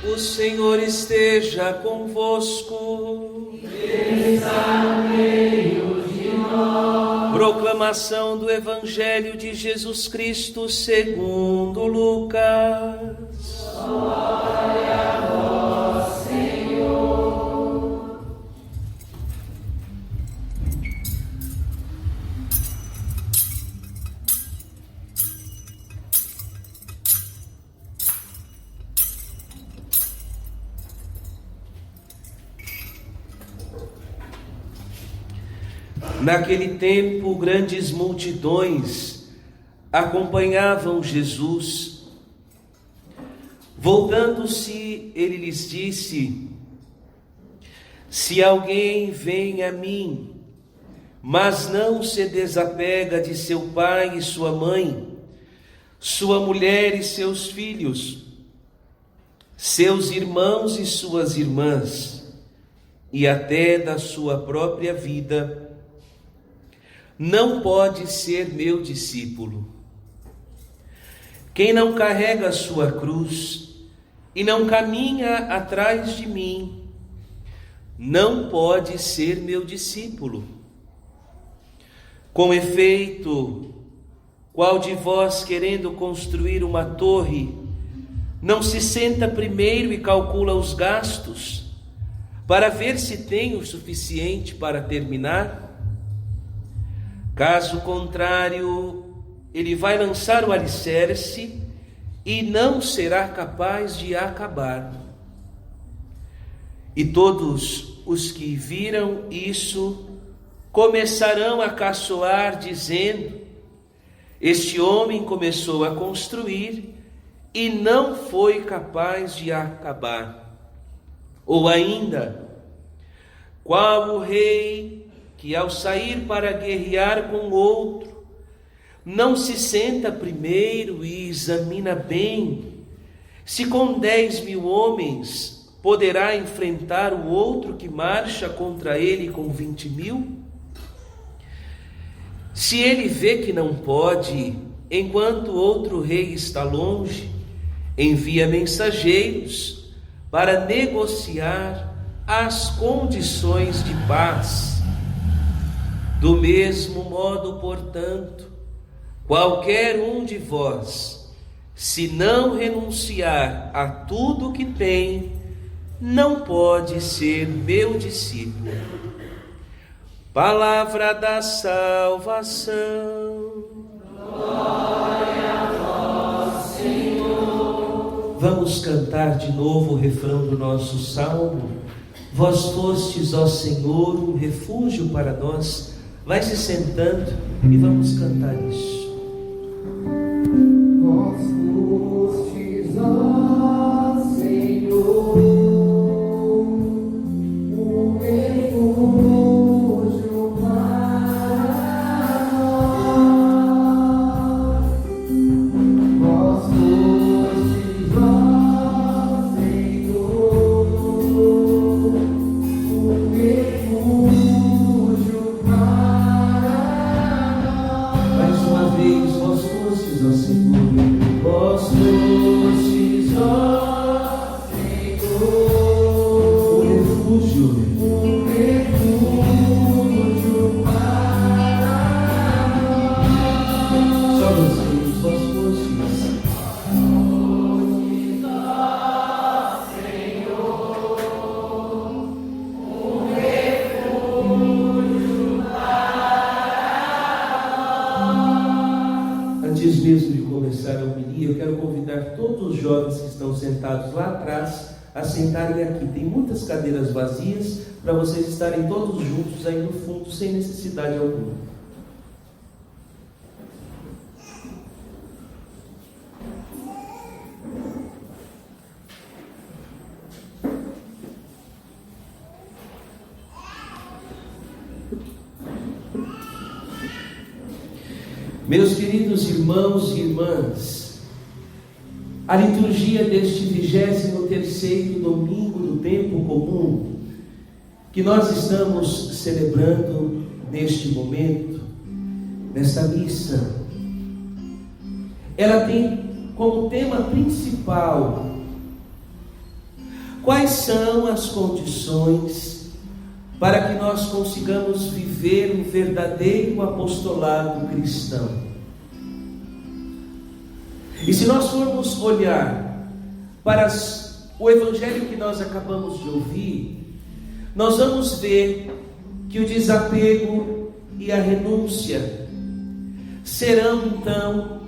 O Senhor esteja convosco. Ele está no meio de nós. Proclamação do Evangelho de Jesus Cristo segundo Lucas. Glória a vós, Senhor. Naquele tempo, grandes multidões acompanhavam Jesus. Voltando-se, ele lhes disse: Se alguém vem a mim, mas não se desapega de seu pai e sua mãe, sua mulher e seus filhos, seus irmãos e suas irmãs, e até da sua própria vida, não pode ser meu discípulo. Quem não carrega a sua cruz e não caminha atrás de mim, não pode ser meu discípulo. Com efeito, qual de vós, querendo construir uma torre, não se senta primeiro e calcula os gastos, para ver se tem o suficiente para terminar? Caso contrário, ele vai lançar o alicerce e não será capaz de acabar. E todos os que viram isso começarão a caçoar, dizendo: Este homem começou a construir e não foi capaz de acabar. Ou ainda, qual o rei que ao sair para guerrear com outro, não se senta primeiro e examina bem se com 10.000 homens poderá enfrentar o outro que marcha contra ele com 20.000? Se ele vê que não pode, enquanto outro rei está longe, envia mensageiros para negociar as condições de paz. Do mesmo modo, portanto, qualquer um de vós, se não renunciar a tudo o que tem, não pode ser meu discípulo. Palavra da salvação. Glória a vós, Senhor. Vamos cantar de novo o refrão do nosso salmo. Vós fostes, ó Senhor, um refúgio para nós. Vai se sentando e vamos cantar isso. Vós fostes, ó Senhor, um refúgio para nós. Vós fostes, ó Senhor, um refúgio para nós. Mais uma vez, vós fostes, ó Senhor. Vós fostes, ó Senhor, O refúgio. um refúgio para nós. Só vocês, vós fostes. Antes mesmo de começar a homilia, eu quero convidar todos os jovens que estão sentados lá atrás a sentarem aqui. Tem muitas cadeiras vazias para vocês estarem todos juntos aí no fundo, sem necessidade alguma. Meus queridos irmãos e irmãs, a liturgia deste 23º domingo do tempo comum, que nós estamos celebrando neste momento, nesta missa, ela tem como tema principal quais são as condições para que nós consigamos viver um verdadeiro apostolado cristão. E se nós formos olhar para o evangelho que nós acabamos de ouvir, nós vamos ver que o desapego e a renúncia serão então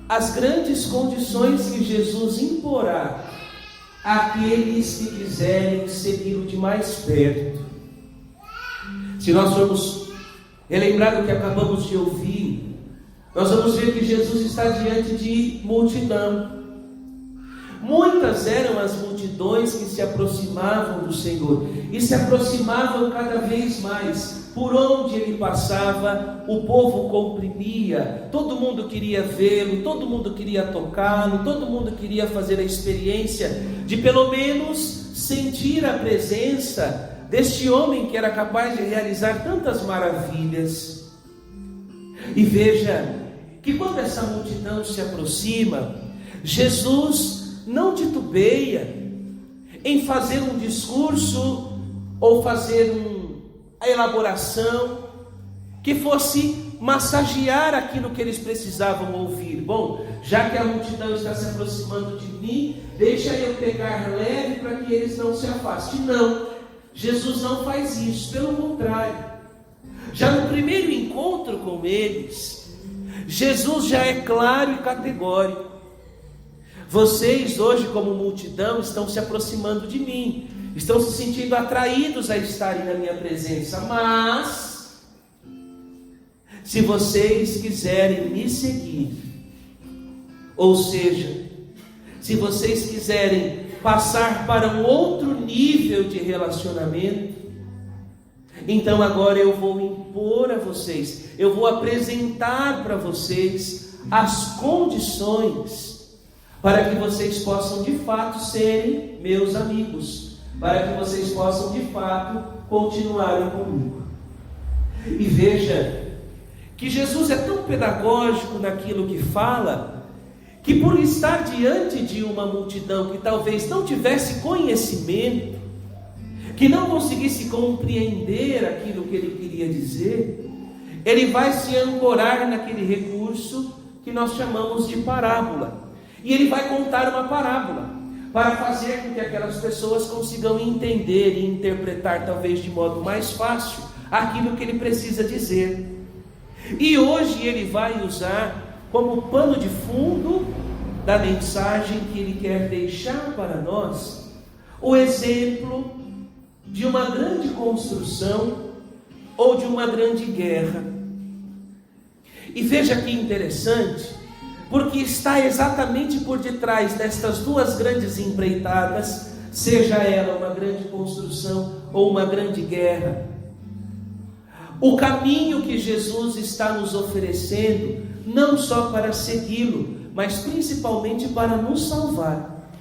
as grandes condições que Jesus imporá àqueles que quiserem segui-lo de mais perto. Se nós formos relembrar do que acabamos de ouvir, nós vamos ver que Jesus está diante de multidão. Muitas eram as multidões que se aproximavam do Senhor, e se aproximavam cada vez mais. Por onde ele passava, o povo comprimia, todo mundo queria vê-lo, todo mundo queria tocá-lo, todo mundo queria fazer a experiência de pelo menos sentir a presença deste homem que era capaz de realizar tantas maravilhas. E veja que quando essa multidão se aproxima, Jesus não titubeia em fazer um discurso ou fazer a elaboração que fosse massagear aquilo que eles precisavam ouvir. Bom, já que a multidão está se aproximando de mim, deixa eu pegar leve para que eles não se afastem. Não, Jesus não faz isso, pelo contrário. Já no primeiro encontro com eles, Jesus já é claro e categórico. Vocês hoje, como multidão, estão se aproximando de mim, estão se sentindo atraídos a estarem na minha presença, mas se vocês quiserem me seguir, ou seja, se vocês quiserem passar para um outro nível de relacionamento, então agora eu vou impor a vocês, eu vou apresentar para vocês as condições para que vocês possam de fato serem meus amigos, para que vocês possam de fato continuarem comigo. E veja que Jesus é tão pedagógico naquilo que fala, que por estar diante de uma multidão que talvez não tivesse conhecimento, que não conseguisse compreender aquilo que ele queria dizer, ele vai se ancorar naquele recurso que nós chamamos de parábola. E ele vai contar uma parábola para fazer com que aquelas pessoas consigam entender e interpretar, talvez de modo mais fácil, aquilo que ele precisa dizer. E hoje ele vai usar como pano de fundo da mensagem que ele quer deixar para nós o exemplo de uma grande construção ou de uma grande guerra. E veja que interessante, porque está exatamente por detrás destas duas grandes empreitadas, seja ela uma grande construção ou uma grande guerra, o caminho que Jesus está nos oferecendo, não só para segui-lo, mas principalmente para nos salvar.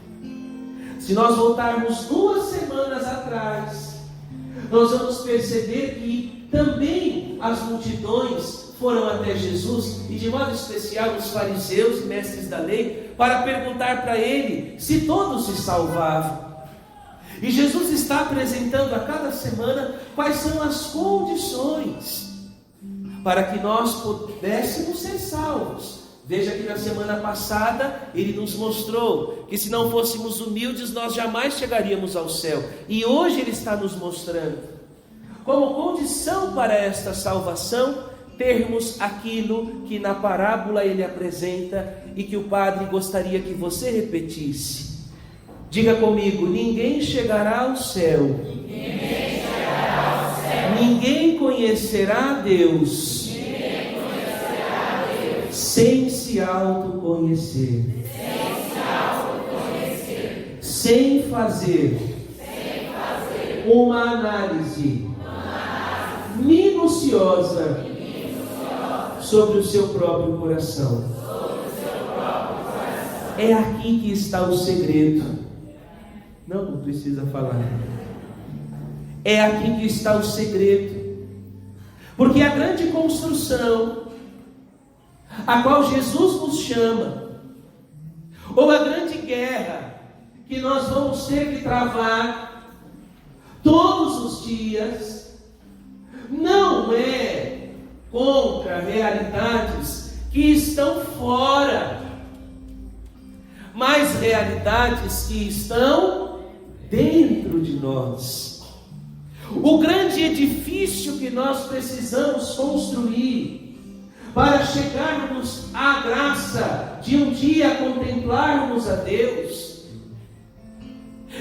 Se nós voltarmos 2 semanas atrás, nós vamos perceber que também as multidões foram até Jesus, e de modo especial os fariseus e mestres da lei, para perguntar para ele se todos se salvavam. E Jesus está apresentando a cada semana quais são as condições para que nós pudéssemos ser salvos. Veja que na semana passada ele nos mostrou que se não fôssemos humildes nós jamais chegaríamos ao céu. E hoje ele está nos mostrando como condição para esta salvação termos aquilo que na parábola ele apresenta e que o padre gostaria que você repetisse. Diga comigo: ninguém chegará ao céu, ninguém conhecerá a Deus, sem se autoconhecer, sem fazer uma análise minuciosa sobre o seu próprio coração. É aqui que está o segredo. Não precisa falar. É aqui que está o segredo. Porque a grande construção a qual Jesus nos chama, ou a grande guerra que nós vamos ter que travar todos os dias não é contra realidades que estão fora, mas realidades que estão dentro de nós. O grande edifício que nós precisamos construir para chegarmos à graça de um dia contemplarmos a Deus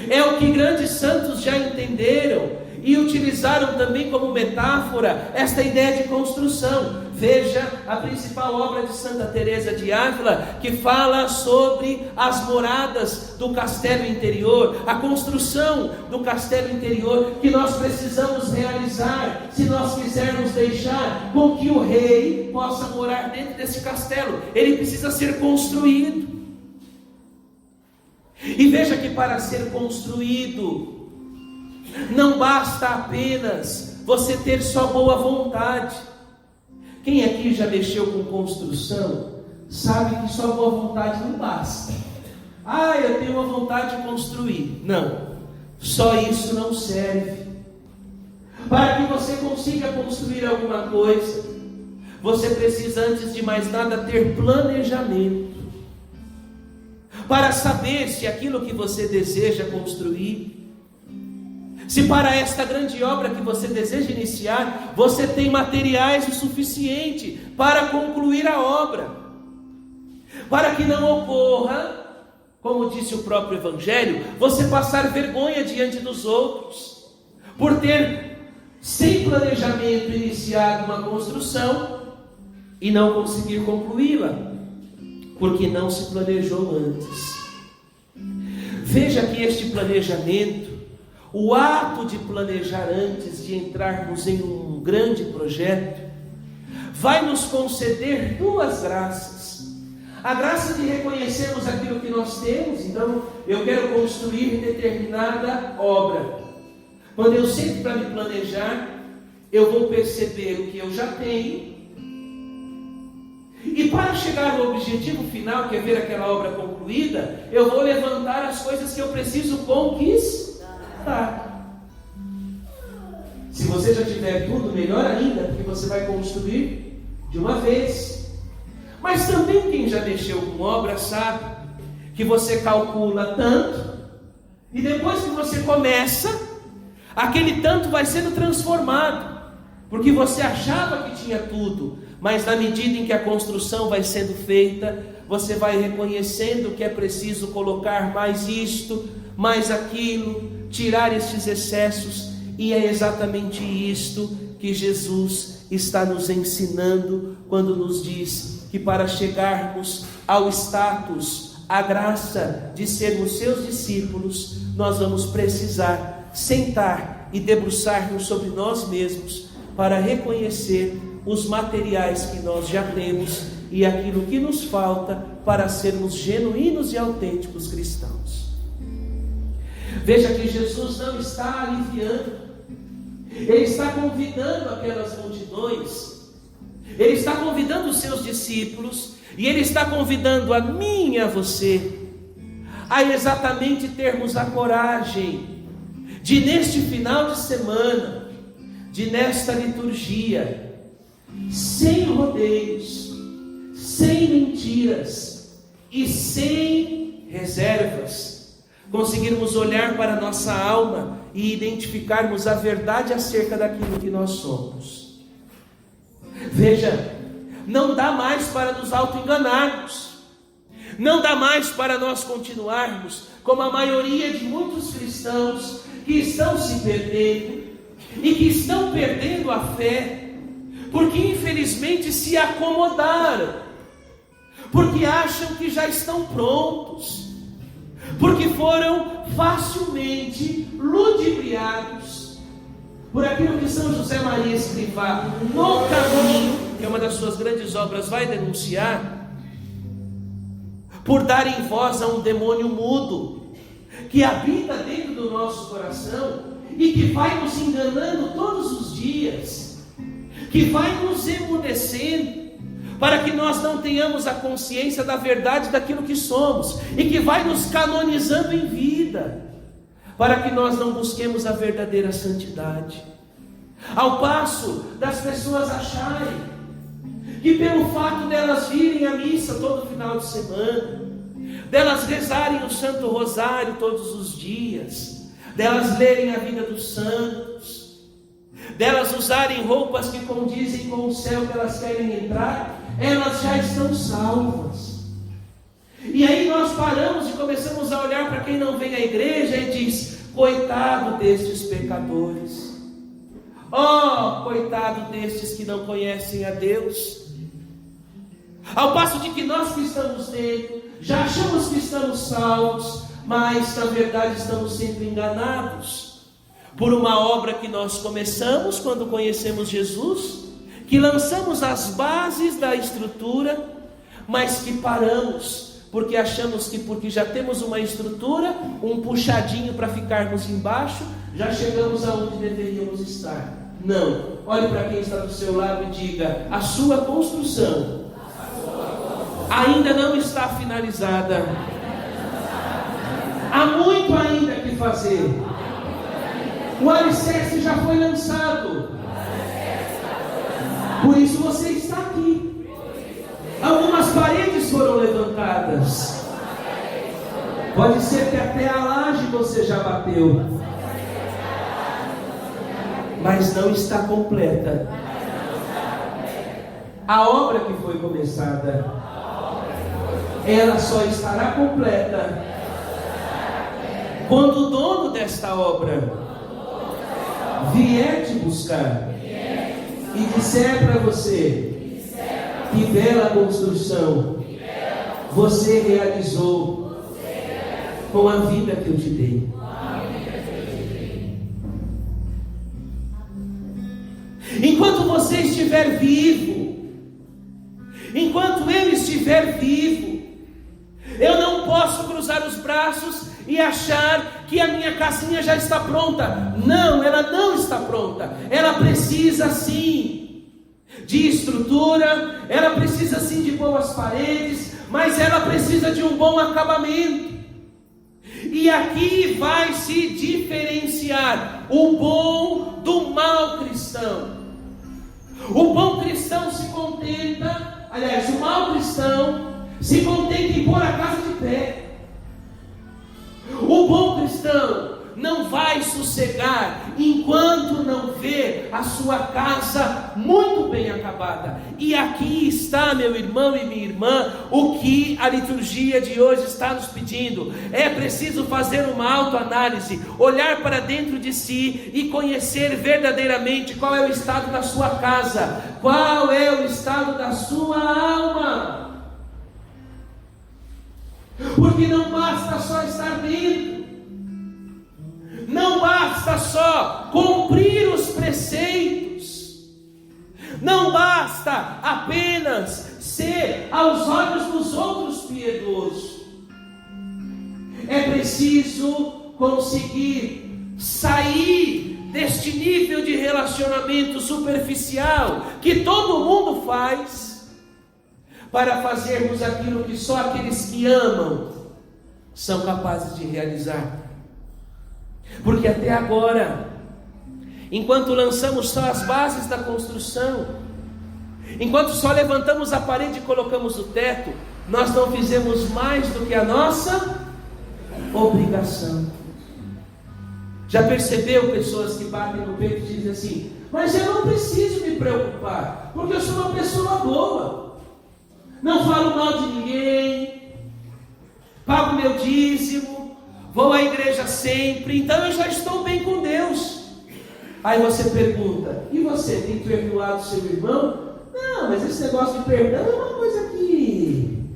é o que grandes santos já entenderam e utilizaram também como metáfora esta ideia de construção. Veja a principal obra de Santa Teresa de Ávila, que fala sobre as moradas do castelo interior, a construção do castelo interior que nós precisamos realizar se nós quisermos deixar com que o rei possa morar dentro desse castelo. Ele precisa ser construído. E veja que para ser construído não basta apenas você ter só boa vontade. Quem aqui já mexeu com construção sabe que só boa vontade não basta. Eu tenho uma vontade de construir. Não, só isso não serve. Para que você consiga construir alguma coisa, você precisa, antes de mais nada, ter planejamento para saber se aquilo que você deseja construir, se para esta grande obra que você deseja iniciar, você tem materiais o suficiente para concluir a obra, para que não ocorra, como disse o próprio Evangelho, você passar vergonha diante dos outros, por ter, sem planejamento, iniciado uma construção e não conseguir concluí-la, porque não se planejou antes. Veja que este planejamento, o ato de planejar antes de entrarmos em um grande projeto, vai nos conceder duas graças. A graça de reconhecermos aquilo que nós temos. Então, eu quero construir determinada obra. Quando eu sento para me planejar, eu vou perceber o que eu já tenho. E para chegar no objetivo final, que é ver aquela obra concluída, eu vou levantar as coisas que eu preciso conquistar. Se você já tiver tudo, melhor ainda, porque você vai construir de uma vez. Mas também quem já mexeu com obra sabe que você calcula tanto, e depois que você começa, aquele tanto vai sendo transformado, porque você achava que tinha tudo, mas na medida em que a construção vai sendo feita, você vai reconhecendo que é preciso colocar mais isto, mais aquilo, tirar estes excessos. E é exatamente isto que Jesus está nos ensinando quando nos diz que para chegarmos ao status, à graça de sermos seus discípulos, nós vamos precisar sentar e debruçar-nos sobre nós mesmos para reconhecer os materiais que nós já temos e aquilo que nos falta para sermos genuínos e autênticos cristãos. Veja que Jesus não está aliviando, Ele está convidando aquelas multidões, Ele está convidando os seus discípulos, e Ele está convidando a mim e a você a exatamente termos a coragem de, neste final de semana, de nesta liturgia, sem rodeios, sem mentiras e sem reservas, conseguirmos olhar para a nossa alma e identificarmos a verdade acerca daquilo que nós somos. Veja, não dá mais para nos auto-enganarmos, não dá mais para nós continuarmos como a maioria de muitos cristãos que estão se perdendo e que estão perdendo a fé, porque infelizmente se acomodaram, porque acham que já estão prontos, porque foram facilmente ludibriados por aquilo que São José Maria Escrivá, no Caminho, que é uma das suas grandes obras, vai denunciar, por darem voz a um demônio mudo, que habita dentro do nosso coração, e que vai nos enganando todos os dias, que vai nos emudecendo, para que nós não tenhamos a consciência da verdade daquilo que somos, e que vai nos canonizando em vida, para que nós não busquemos a verdadeira santidade. Ao passo das pessoas acharem que pelo fato delas virem à missa todo final de semana, delas rezarem o Santo Rosário todos os dias, delas lerem a vida dos santos, delas usarem roupas que condizem com o céu que elas querem entrar, elas já estão salvas. E aí nós paramos e começamos a olhar para quem não vem à igreja e diz: coitado destes pecadores, oh, coitado destes que não conhecem a Deus. Ao passo de que nós que estamos dentro já achamos que estamos salvos, mas na verdade estamos sempre enganados por uma obra que nós começamos quando conhecemos Jesus, que lançamos as bases da estrutura, mas que paramos porque achamos que porque já temos uma estrutura, um puxadinho para ficarmos embaixo, já chegamos aonde deveríamos estar. Não, olhe para quem está do seu lado e diga: a sua construção ainda não está finalizada. Há muito ainda que fazer. O alicerce já foi lançado. Por isso você está aqui. Algumas paredes foram levantadas. Pode ser que até a laje você já bateu, mas não está completa a obra que foi começada. Ela só estará completa quando o dono desta obra vier te buscar e disser para você: que bela construção você realizou com a vida que eu te dei. Enquanto você estiver vivo, enquanto eu estiver vivo, eu não posso cruzar os braços e achar que a minha casinha já está pronta. Não, ela não está pronta. Ela precisa sim de estrutura, ela precisa sim de boas paredes, mas ela precisa de um bom acabamento. E aqui vai se diferenciar o bom do mau cristão. O bom cristão se contenta, aliás, o mau cristão se contenta em pôr a casa de pé. O bom cristão não vai sossegar enquanto não vê a sua casa muito bem acabada. E aqui está, meu irmão e minha irmã, o que a liturgia de hoje está nos pedindo. É preciso fazer uma autoanálise, olhar para dentro de si e conhecer verdadeiramente qual é o estado da sua casa, qual é o estado da sua alma. Porque não basta só estar dentro, não basta só cumprir os preceitos, não basta apenas ser aos olhos dos outros piedoso. É preciso conseguir sair deste nível de relacionamento superficial que todo mundo faz, para fazermos aquilo que só aqueles que amam são capazes de realizar. Porque até agora, enquanto lançamos só as bases da construção, enquanto só levantamos a parede e colocamos o teto, nós não fizemos mais do que a nossa obrigação. Já percebeu pessoas que batem no peito e dizem assim: mas eu não preciso me preocupar, porque eu sou uma pessoa boa, não falo mal de ninguém, pago meu dízimo, vou à igreja sempre, então eu já estou bem com Deus. Aí você pergunta: e você tem perdoado seu irmão? Não, mas esse negócio de perdão é uma coisa que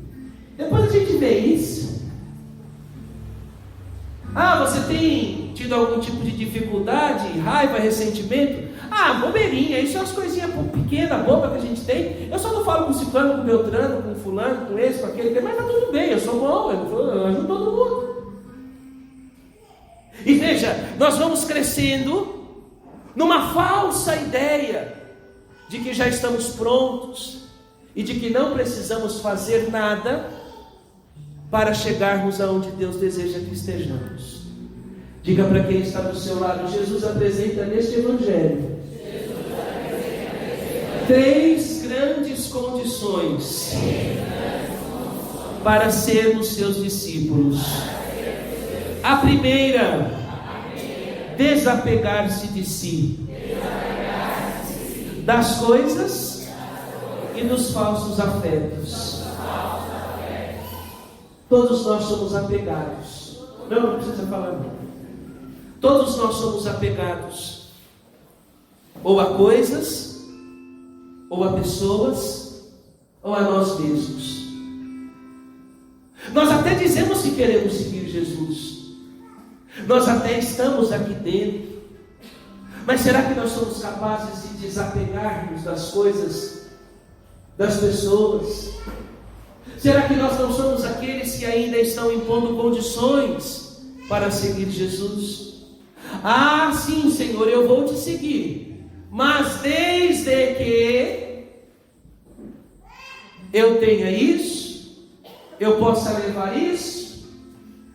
depois a gente vê isso. Ah, você tem tido algum tipo de dificuldade, raiva, ressentimento? Ah, bobeirinha, isso é umas coisinhas pequenas, boba que a gente tem. Eu só não falo com ciclano, com beltrano, com fulano, com esse, com aquele, mas tá tudo bem, eu sou bom, eu ajudo todo mundo. E veja, nós vamos crescendo numa falsa ideia de que já estamos prontos, e de que não precisamos fazer nada para chegarmos aonde Deus deseja que estejamos. Diga para quem está do seu lado: Jesus apresenta neste Evangelho três grandes condições para sermos seus discípulos. A primeira, desapegar-se de si, das coisas e dos falsos afetos. Todos nós somos apegados. Não precisa falar não. Todos nós somos apegados, ou a coisas, ou a pessoas, ou a nós mesmos. Nós até dizemos que queremos seguir Jesus, nós até estamos aqui dentro, mas será que nós somos capazes de desapegarmos das coisas, das pessoas? Será que nós não somos aqueles que ainda estão impondo condições para seguir Jesus? Ah, sim, Senhor, eu vou te seguir, mas desde que eu tenha isso, eu possa levar isso,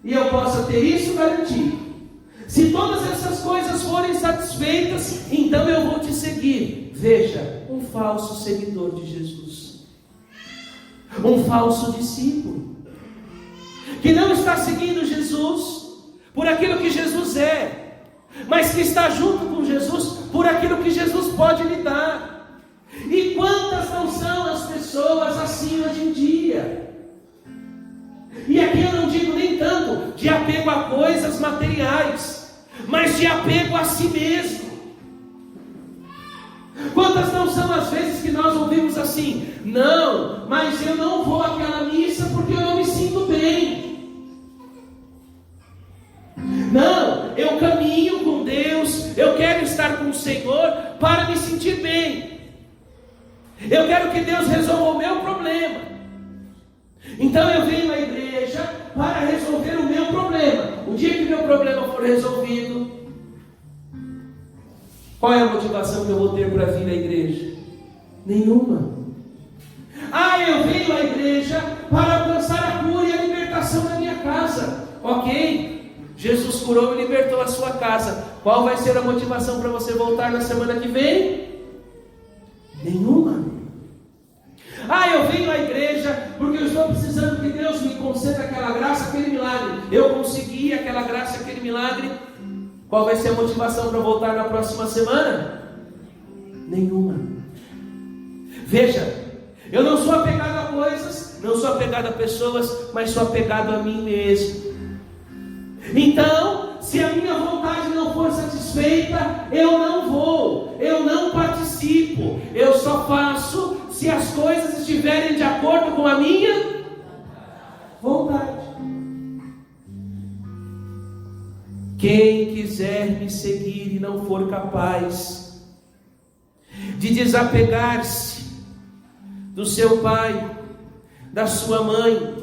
e eu possa ter isso garantido. Se todas essas coisas forem satisfeitas, então eu vou te seguir. Veja, um falso seguidor de Jesus, um falso discípulo, que não está seguindo Jesus por aquilo que Jesus é, mas que está junto com Jesus por aquilo que Jesus pode lhe dar. E quantas não são as pessoas assim hoje em dia? E aqui eu não digo nem tanto de apego a coisas materiais, mas de apego a si mesmo. Quantas não são as vezes que nós ouvimos assim: não, mas eu não vou àquela missa porque eu não me sinto bem. Não, eu caminho com Deus, eu quero estar com o Senhor para me sentir bem. Eu quero que Deus resolva o meu problema. Então eu venho à igreja para resolver o meu problema. O dia que meu problema for resolvido, qual é a motivação que eu vou ter para vir à igreja? Nenhuma. Ah, eu venho à igreja para alcançar a cura e a libertação da minha casa. Ok, Jesus curou e libertou a sua casa. Qual vai ser a motivação para você voltar na semana que vem? Nenhuma. Ah, eu venho à igreja porque eu estou precisando que Deus me conceda aquela graça, aquele milagre. Eu consegui aquela graça, aquele milagre. Qual vai ser a motivação para voltar na próxima semana? Nenhuma. Veja, eu não sou apegado a coisas, não sou apegado a pessoas, mas sou apegado a mim mesmo. Então, se a minha vontade não for satisfeita, eu não vou, eu não participo, eu só faço se as coisas estiverem de acordo com a minha vontade. Quem quiser me seguir e não for capaz de desapegar-se do seu pai, da sua mãe,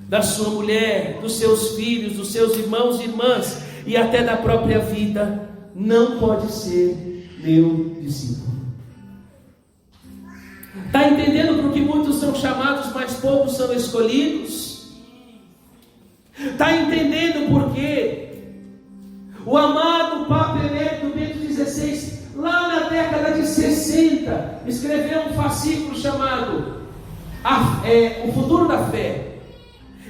da sua mulher, dos seus filhos, dos seus irmãos e irmãs, e até da própria vida, não pode ser meu discípulo. Está entendendo por que muitos são chamados, mas poucos são escolhidos? Está entendendo por que o amado Papa Emérito Bento XVI, lá na década de 60, escreveu um fascículo chamado O Futuro da Fé?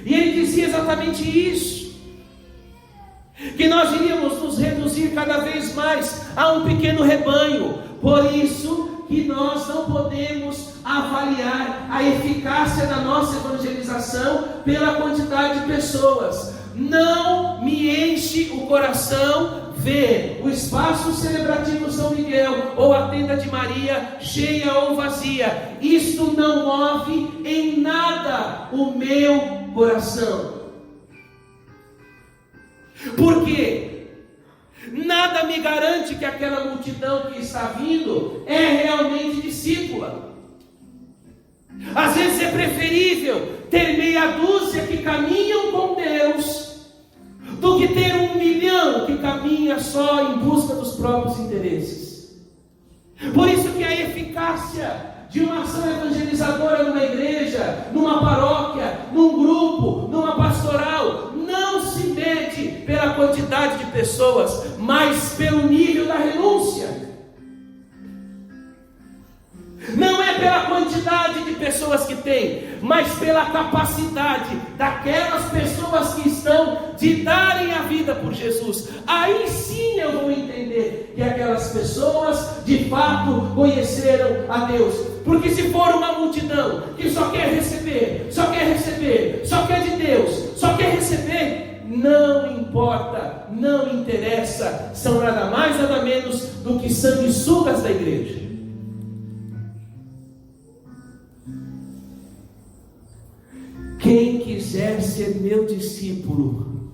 E ele dizia exatamente isso, que nós iríamos nos reduzir cada vez mais a um pequeno rebanho. Por isso que nós não podemos avaliar a eficácia da nossa evangelização pela quantidade de pessoas. Não me enche o coração ver o espaço celebrativo São Miguel ou a tenda de Maria cheia ou vazia. Isto não move em nada o meu coração. Por quê? Nada me garante que aquela multidão que está vindo é realmente discípula. Às vezes é preferível ter meia dúzia que caminham com Deus do que ter 1 milhão que caminha só em busca dos próprios interesses. Por isso que a eficácia de uma ação evangelizadora numa igreja, numa paróquia, num grupo, numa pastoral, não se mede pela quantidade de pessoas, mas pelo nível da renúncia. Não é pela quantidade de pessoas que tem, mas pela capacidade daquelas pessoas que estão de darem a vida por Jesus. Aí sim eu vou entender que aquelas pessoas de fato conheceram a Deus. Porque se for uma multidão que só quer receber, só quer de Deus, só quer receber, não importa, não interessa, são nada mais nada menos do que sanguessugas da igreja. Quem quiser ser meu discípulo,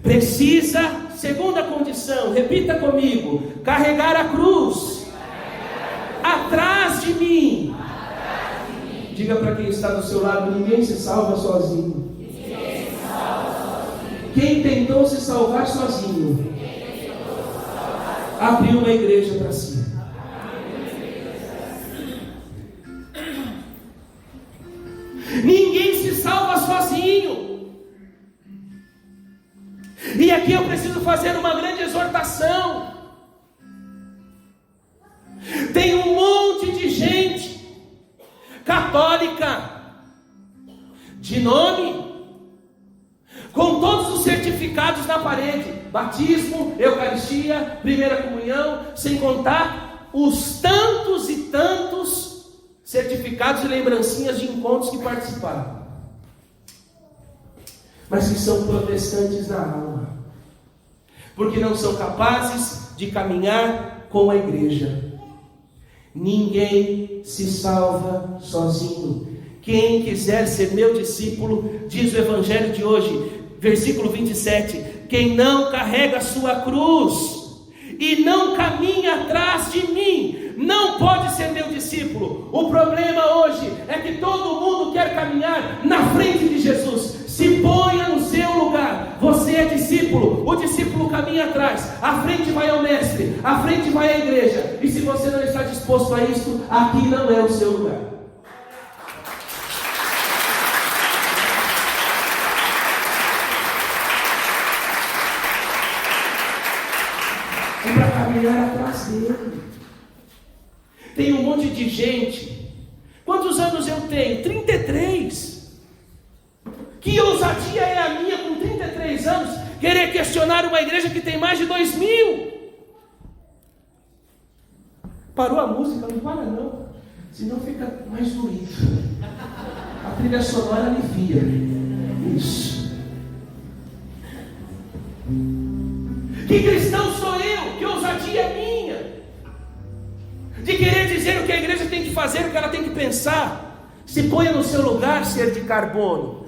precisa, segunda condição, repita comigo, carregar a cruz, atrás de mim. Diga para quem está do seu lado, ninguém se salva sozinho. Quem tentou se salvar sozinho, abriu uma igreja para si. Ninguém se salva sozinho. E aqui eu preciso fazer uma grande exortação. Tem um monte de gente católica, de nome, com todos os certificados na parede: batismo, Eucaristia, primeira comunhão, sem contar os tantos e tantos certificados e lembrancinhas de encontros que participaram, mas que são protestantes na alma, porque não são capazes de caminhar com a igreja. Ninguém se salva sozinho. Quem quiser ser meu discípulo, diz o evangelho de hoje, versículo 27, quem não carrega a sua cruz e não caminha atrás de mim, não pode ser meu discípulo. O problema hoje é que todo mundo quer caminhar na frente de Jesus. Se ponha no seu lugar. Você é discípulo, o discípulo caminha atrás, à frente vai ao mestre, à frente vai à igreja. E se você não está disposto a isso, aqui não é o seu lugar. É para caminhar atrás dele. Tem um monte de gente. Quantos anos eu tenho? 33. Que ousadia é a minha com 33 anos querer questionar uma igreja que tem mais de 2000? Parou a música? Não para não, senão fica mais doído. A trilha sonora alivia. Isso. Que cristão sou eu? Que ousadia é minha de querer dizer o que a igreja tem que fazer, o que ela tem que pensar. Se ponha no seu lugar, ser de carbono.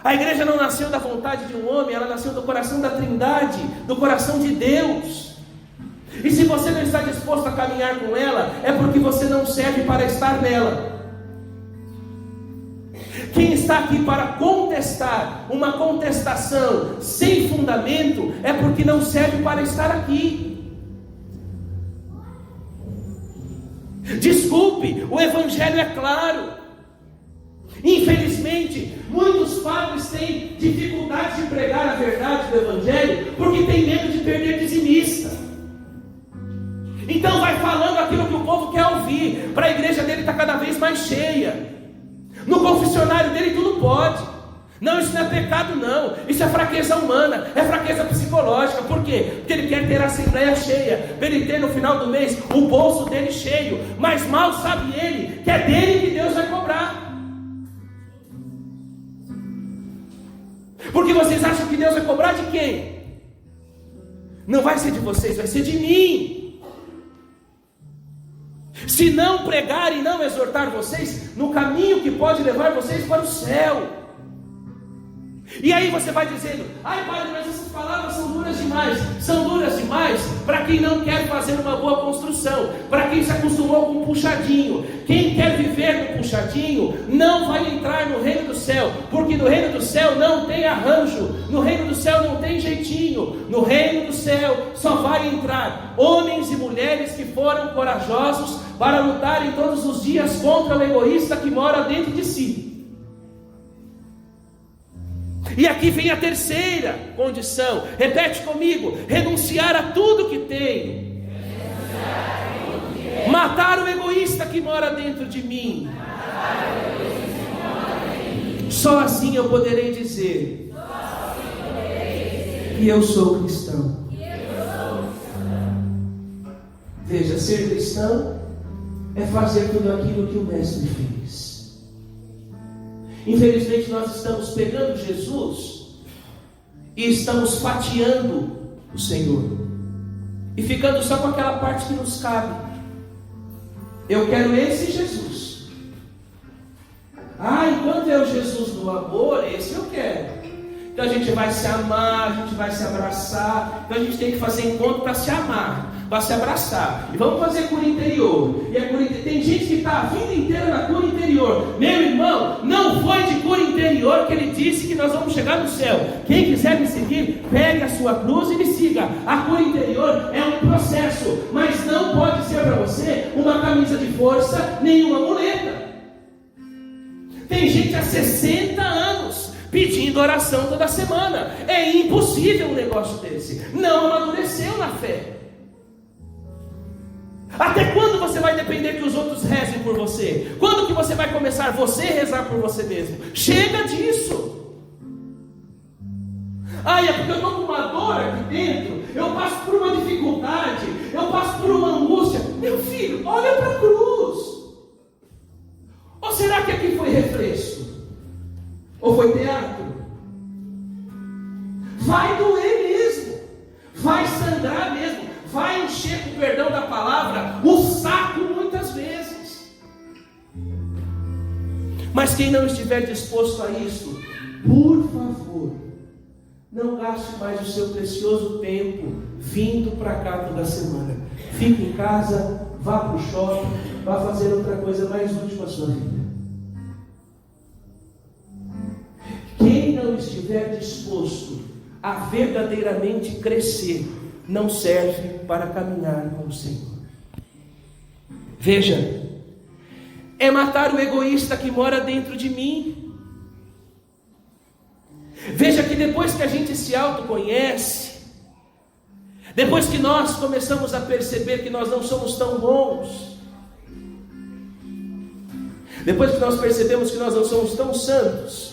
A igreja não nasceu da vontade de um homem, ela nasceu do coração da Trindade, do coração de Deus. E se você não está disposto a caminhar com ela, é porque você não serve para estar nela. Quem está aqui para contestar uma contestação sem fundamento, é porque não serve para estar aqui. Desculpe, o evangelho é claro. Infelizmente, muitos padres têm dificuldade de pregar a verdade do evangelho porque tem medo de perder dizimista. Então vai falando aquilo que o povo quer ouvir. Para a igreja dele está cada vez mais cheia. No confessionário dele tudo pode. Não, isso não é pecado não. Isso é fraqueza humana, é fraqueza psicológica. Por quê? Porque ele quer ter a assembleia cheia, para ele ter no final do mês o bolso dele cheio. Mas mal sabe ele que é dele que Deus vai cobrar. Porque vocês acham que Deus vai cobrar de quem? Não vai ser de vocês, vai ser de mim. Se não pregar e não exortar vocês no caminho que pode levar vocês para o céu. E aí você vai dizendo: ai padre, mas essas palavras são duras demais. São duras demais para quem não quer fazer uma boa construção, para quem se acostumou com um puxadinho. Quem quer viver no puxadinho não vai entrar no reino do céu, porque no reino do céu não tem arranjo, no reino do céu não tem jeitinho. repetindo, no reino do céu só vai entrar homens e mulheres que foram corajosos para lutarem todos os dias contra o egoísta que mora dentro de si. E aqui vem a terceira condição, repete comigo: renunciar a tudo que tenho, matar o egoísta que mora dentro de mim. Só assim eu poderei dizer que eu sou cristão. Veja, ser cristão é fazer tudo aquilo que o Mestre fez. Infelizmente nós estamos pegando Jesus e estamos fatiando o Senhor e ficando só com aquela parte que nos cabe. Eu quero esse Jesus. Enquanto é o Jesus do amor, esse eu quero. Então a gente vai se amar, a gente vai se abraçar. Então a gente tem que fazer encontro para se amar, para se abraçar. E vamos fazer cura interior. E a cura interior, tem gente que está a vida inteira na cura interior. Meu irmão, não foi de cura interior que ele disse que nós vamos chegar no céu. Quem quiser me seguir, pegue a sua cruz e me siga. A cura interior é um processo, mas não pode ser para você uma camisa de força, nem uma muleta. Tem gente há 60 anos pedindo oração toda semana. É impossível um negócio desse. Não amadureceu na fé. Até quando você vai depender que os outros rezem por você? Quando que você vai começar você a rezar por você mesmo? Chega disso. É porque eu estou com uma dor aqui dentro, eu passo por uma dificuldade, eu passo por uma angústia. Meu filho, olha para a cruz. Ou será que aqui foi refresco? Ou foi teatro? Vai doer mesmo, vai sangrar mesmo, vai encher, com perdão da palavra, o saco muitas vezes. Mas quem não estiver disposto a isso, por favor, não gaste mais o seu precioso tempo vindo para cá toda semana. Fique em casa, vá para o shopping, vá fazer outra coisa mais útil para a sua vida. Quem não estiver disposto a verdadeiramente crescer, não serve para caminhar com o Senhor. Veja, é matar o egoísta que mora dentro de mim. Veja que depois que a gente se autoconhece, depois que nós começamos a perceber que nós não somos tão bons, depois que nós percebemos que nós não somos tão santos,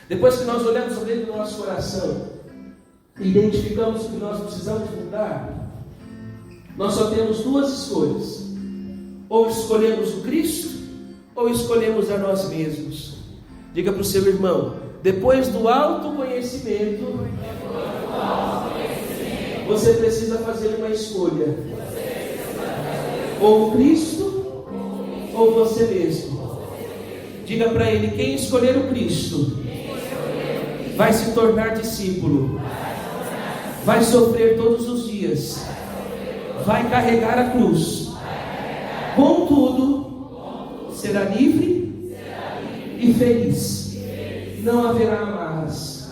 depois que nós olhamos dentro do nosso coração e identificamos que nós precisamos mudar, nós só temos duas escolhas: ou escolhemos o Cristo, ou escolhemos a nós mesmos. Diga para o seu irmão: depois do autoconhecimento, você precisa fazer uma escolha: ou o Cristo, ou você mesmo. Diga para ele: quem escolher o Cristo vai se tornar discípulo, vai sofrer todos os dias, vai carregar a cruz, contudo será livre e feliz. Não haverá amarras.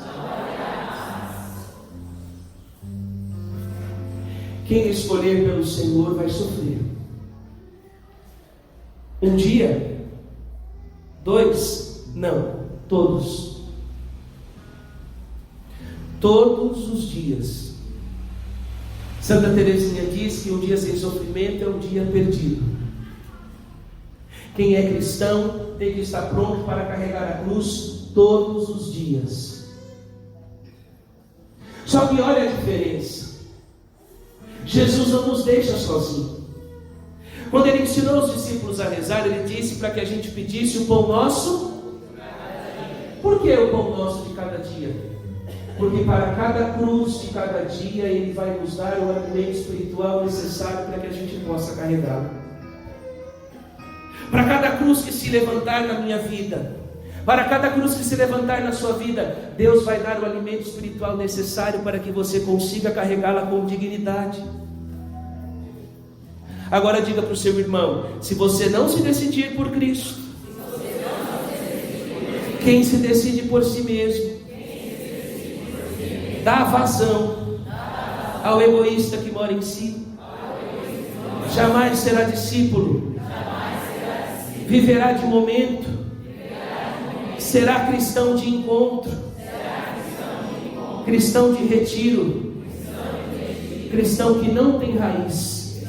Quem escolher pelo Senhor vai sofrer. Um dia, dois, não, todos. Todos os dias. Santa Teresinha diz que um dia sem sofrimento é um dia perdido. Quem é cristão tem que estar pronto para carregar a cruz todos os dias. Só que olha a diferença. Jesus não nos deixa sozinhos. Quando ele ensinou os discípulos a rezar, ele disse para que a gente pedisse o pão nosso. Por que o pão nosso de cada dia? Porque para cada cruz de cada dia Ele vai nos dar o alimento espiritual necessário para que a gente possa carregá-lo. Para cada cruz que se levantar na minha vida, para cada cruz que se levantar na sua vida, Deus vai dar o alimento espiritual necessário para que você consiga carregá-la com dignidade. Agora diga para o seu irmão: se você não se decidir por Cristo, quem se decide por si mesmo dá vazão ao egoísta que mora em si, jamais será discípulo, viverá de momento, será cristão de encontro, cristão de retiro, cristão que não tem raiz,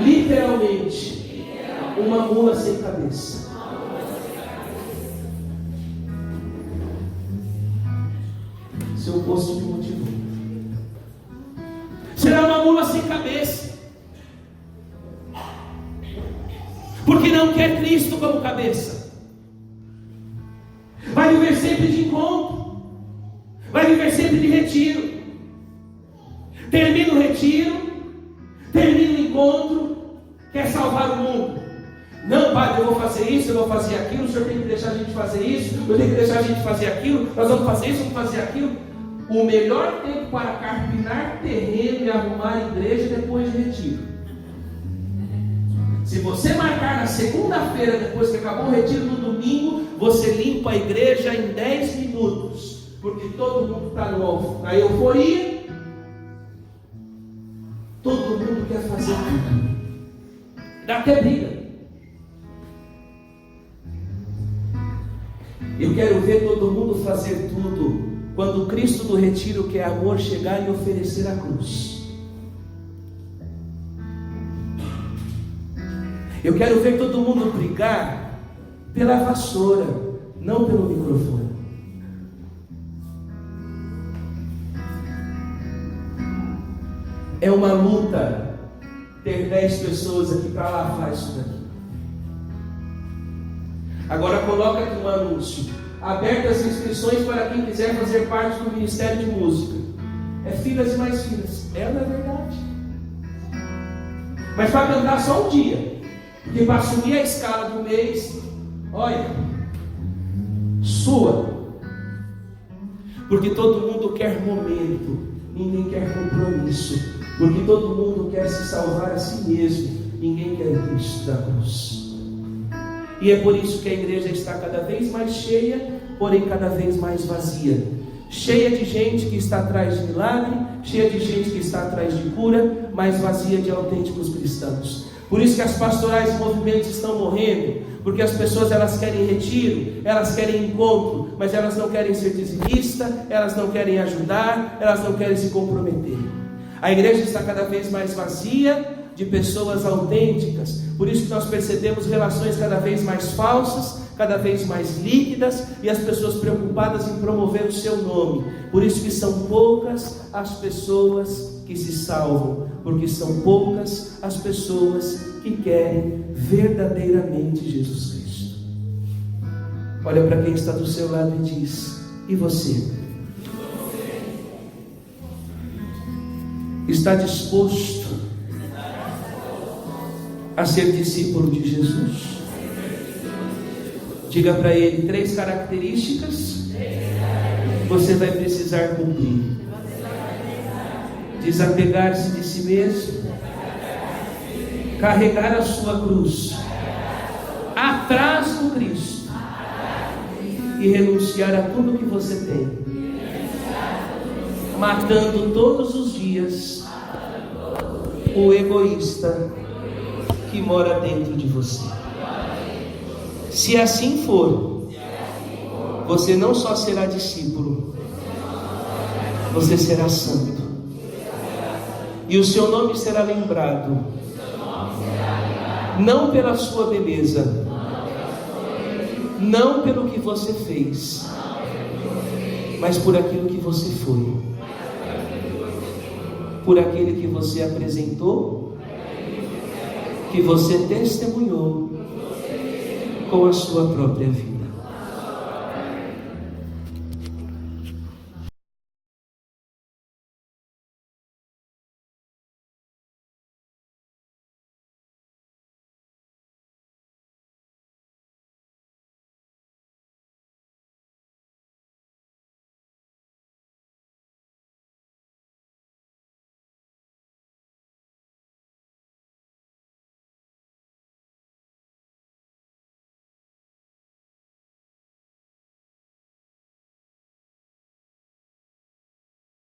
literalmente uma mula sem cabeça. Seu posto me motivou. Será uma mula sem cabeça, porque não quer Cristo como cabeça. Vai viver sempre de encontro, vai viver sempre de retiro. Termina o retiro, termina o encontro, quer salvar o mundo. Não, padre, eu vou fazer isso, eu vou fazer aquilo, o senhor tem que deixar a gente fazer isso, eu tenho que deixar a gente fazer aquilo, nós vamos fazer isso, vamos fazer aquilo. O melhor tempo para carpinar terreno e arrumar a igreja é depois de retiro. Se você marcar na segunda-feira, depois que acabou o retiro, no domingo, você limpa a igreja em 10 minutos, porque todo mundo está na euforia, todo mundo quer fazer tudo, dá até briga. Eu quero ver todo mundo fazer tudo quando o Cristo do retiro, que é amor, chegar e oferecer a cruz. Eu quero ver todo mundo brigar pela vassoura, não pelo microfone. É uma luta ter 10 pessoas aqui para lavar isso daqui. Agora coloca aqui um anúncio: abertas as inscrições para quem quiser fazer parte do Ministério de Música. É filas e mais filas. É, não é verdade? Mas para cantar só um dia, porque para assumir a escala do mês, olha, sua. Porque todo mundo quer momento, ninguém quer compromisso. Porque todo mundo quer se salvar a si mesmo, ninguém quer Cristo da cruz. E é por isso que a igreja está cada vez mais cheia, porém cada vez mais vazia. Cheia de gente que está atrás de milagre, cheia de gente que está atrás de cura, mas vazia de autênticos cristãos. Por isso que as pastorais e movimentos estão morrendo, porque as pessoas elas querem retiro, elas querem encontro, mas elas não querem ser dizimistas, elas não querem ajudar, elas não querem se comprometer. A igreja está cada vez mais vazia de pessoas autênticas. Por isso que nós percebemos relações cada vez mais falsas, cada vez mais líquidas, e as pessoas preocupadas em promover o seu nome. Por isso que são poucas as pessoas que se salvam, porque são poucas as pessoas que querem verdadeiramente Jesus Cristo. Olha para quem está do seu lado e diz: e você? Está disposto a ser discípulo de Jesus? Diga para ele 3 características você vai precisar cumprir: desapegar-se de si mesmo, carregar a sua cruz atrás do Cristo e renunciar a tudo que você tem, matando todos os dias o egoísta que mora dentro de você. Se assim for, você não só será discípulo, você será santo, e o seu nome será lembrado, não pela sua beleza, não pelo que você fez, mas por aquilo que você foi, por aquele que você apresentou, que você testemunhou com a sua própria vida.